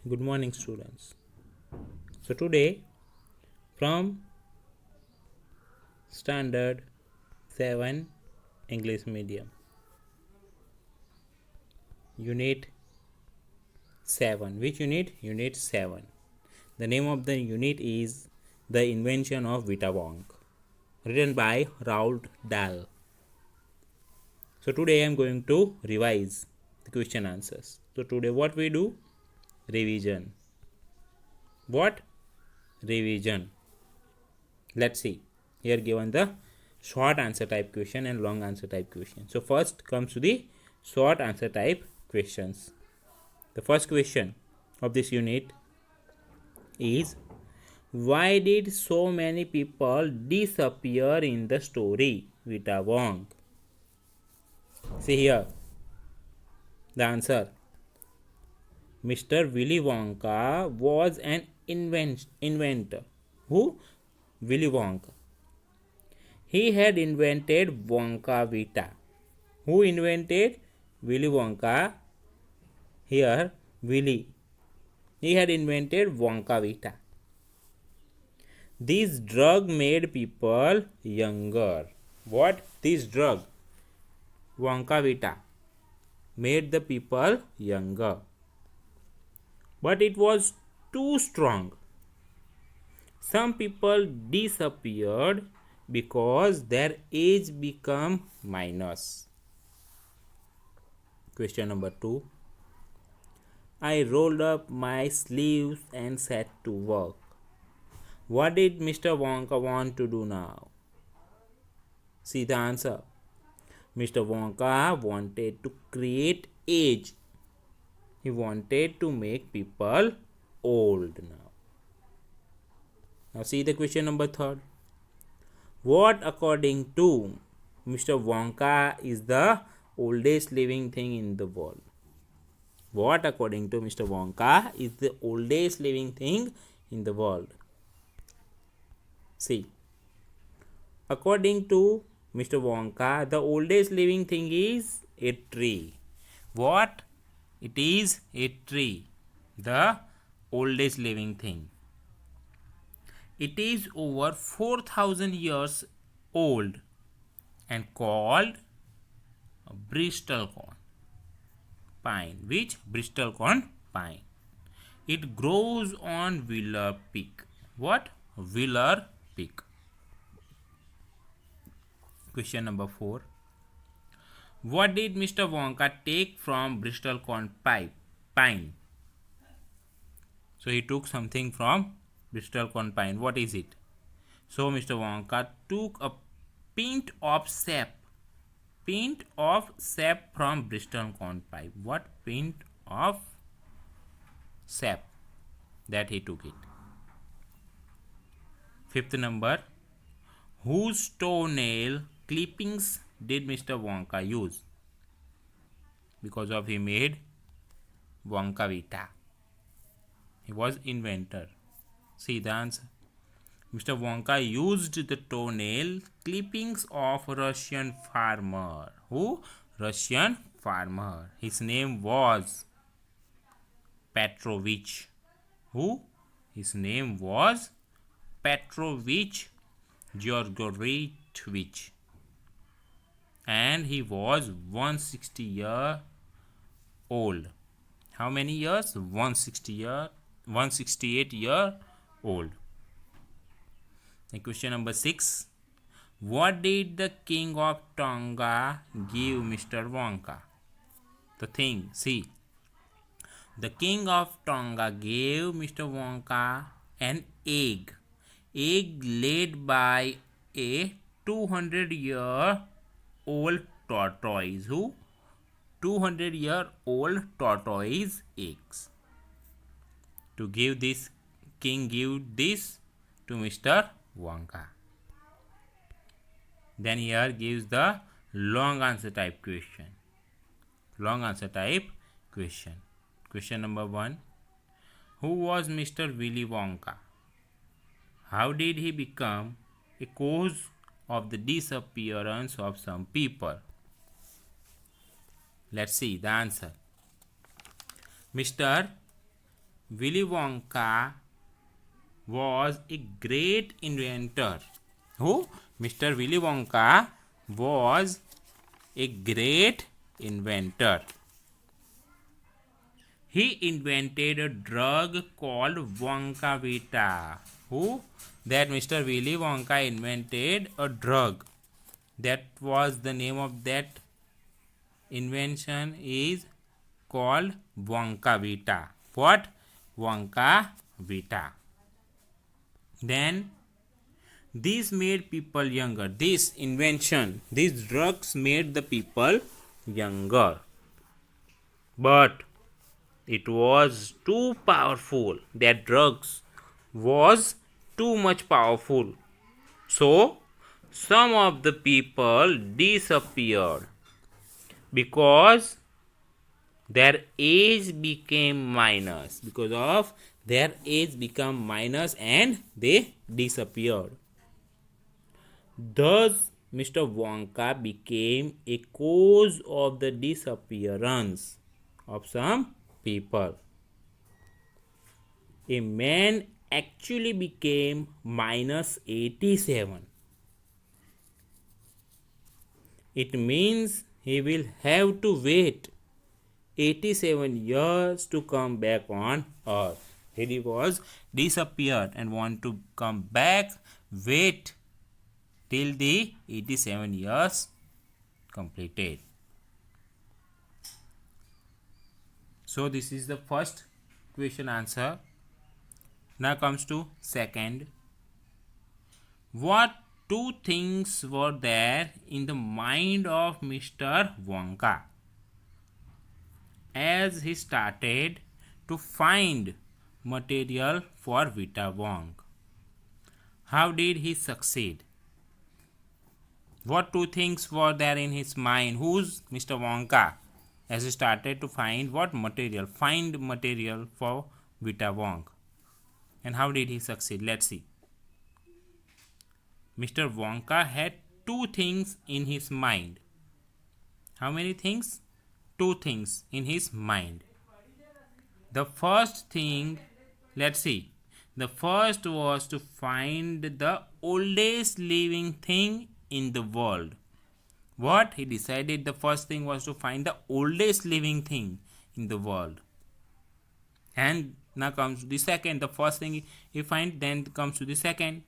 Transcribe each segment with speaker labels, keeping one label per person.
Speaker 1: Good morning, students. So, today from Standard 7 English Medium, Unit 7. Which unit? Unit 7. The name of the unit is The Invention of Vita Wong, written by Roald Dahl. So, today I am going to revise the question answers. So, today what we do? Revision. What? Revision. Let's see. Here given the short answer type question and long answer type question. So first comes to the short answer type questions. The first question of this unit is, why did so many people disappear in the story Vita Wong? See here the answer. Mr. Willy Wonka was an inventor. Who? Willy Wonka. He had invented Wonka Vita. Who invented? Willy Wonka. Here, Willy. He had invented Wonka Vita. This drug made people younger. What? This drug, Wonka Vita, made the people younger. But it was too strong. Some people disappeared because their age become minus. Question number 2. I rolled up my sleeves and set to work. What did Mr. Wonka want to do now? See the answer. Mr. Wonka wanted to create age. He wanted to make people old now. Now see the question number 3. What, according to Mr. Wonka, is the oldest living thing in the world? What, according to Mr. Wonka, is the oldest living thing in the world? See, according to Mr. Wonka, the oldest living thing is a tree. What? It is a tree, the oldest living thing. It is over 4,000 years old and called a bristlecone pine. Which? Bristlecone pine. It grows on Willow Peak. What? Willow Peak. Question number 4. What did Mr. Wonka take from bristlecone pine? So he took something from bristlecone pine. What is it? So Mr. Wonka took a pint of sap. Pint of sap from bristlecone pine. What? Pint of sap. That he took it. 5th number. Whose toenail clippings did Mr. Wonka use? Because of he made Wonka Vita. He was inventor. See the answer. Mr. Wonka used the toenail clippings of Russian farmer. Who? Russian farmer. His name was Petrovich. Who? His name was Petrovich Georgevich. And he was 160 years old. How many years? 168 years old. And question number 6. What did the king of Tonga give Mr. Wonka? The thing. See. The king of Tonga gave Mr. Wonka an egg. Egg laid by a 200-year-old tortoise. Who? 200-year-old tortoise eggs. To give this, king give this to Mr. Wonka. Then here gives the long answer type question. Long answer type question. Question number 1. Who was Mr. Willy Wonka? How did he become a cause of the disappearance of some people? Let's see the answer. Mr. Willy Wonka was a great inventor. Who? Mr. Willy Wonka was a great inventor. He invented a drug called Wonkavita. Who? That Mr. Willy Wonka invented a drug. That was the name of that invention is called Wonkavita. What? Wonkavita. Then these made people younger. This invention, these drugs made the people younger. But it was too powerful. That drugs was too much powerful. So some of the people disappeared because their age became minus. Because of their age become minus and they disappeared. Thus, Mr. Wonka became a cause of the disappearance of some people. A man actually became minus 87. It means he will have to wait 87 years to come back on earth. He was disappeared and want to come back, wait till the 87 years completed. So this is the first question answer. Now comes to second. What two things were there in the mind of Mr. Wonka as he started to find material for Vita Wong? How did he succeed? What two things were there in his mind? Who's Mr. Wonka as he started to find what material? Find material for Vita Wong. And how did he succeed? Let's see. Mr. Wonka had two things in his mind. How many things? Two things in his mind. The first thing, let's see. The first was to find the oldest living thing in the world. What? He decided the first thing was to find the oldest living thing in the world. And now comes the second. The first thing he find, then comes to the second.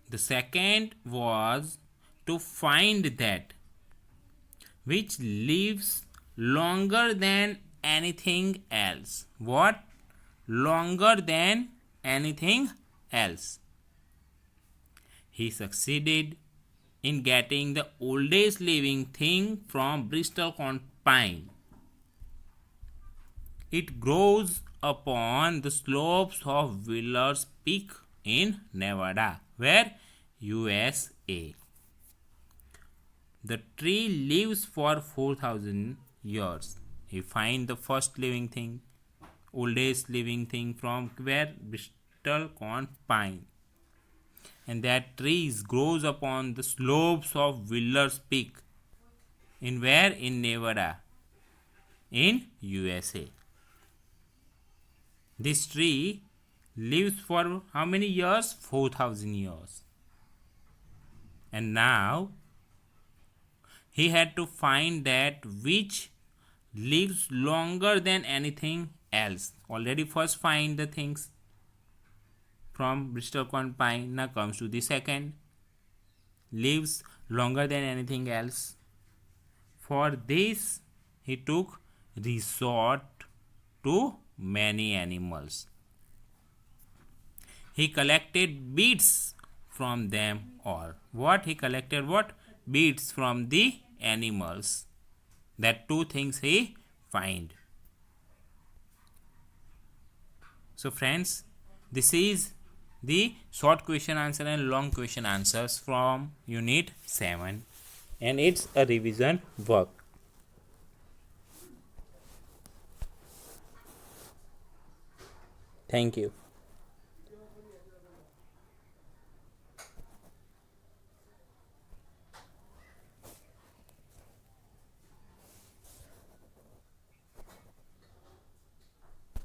Speaker 1: The second was to find that which lives longer than anything else. What? Longer than anything else. He succeeded in getting the oldest living thing from bristlecone pine. It grows upon the slopes of Wheeler's Peak in Nevada, where USA. The tree lives for 4,000 years. He find the first living thing, oldest living thing from where? Bristlecone pine. And that tree grows upon the slopes of Wheeler's Peak. In where? In Nevada, in USA. This tree lives for how many years? 4,000 years. And now he had to find that which lives longer than anything else. Already first find the things from bristlecone pine. Now comes to the second. Lives longer than anything else. For this he took resort to many animals. He collected beads from them all. What? He collected what? Beads from the animals. That two things he find. So friends, this is the short question answer and long question answers from Unit 7, and it's a revision work. Thank you.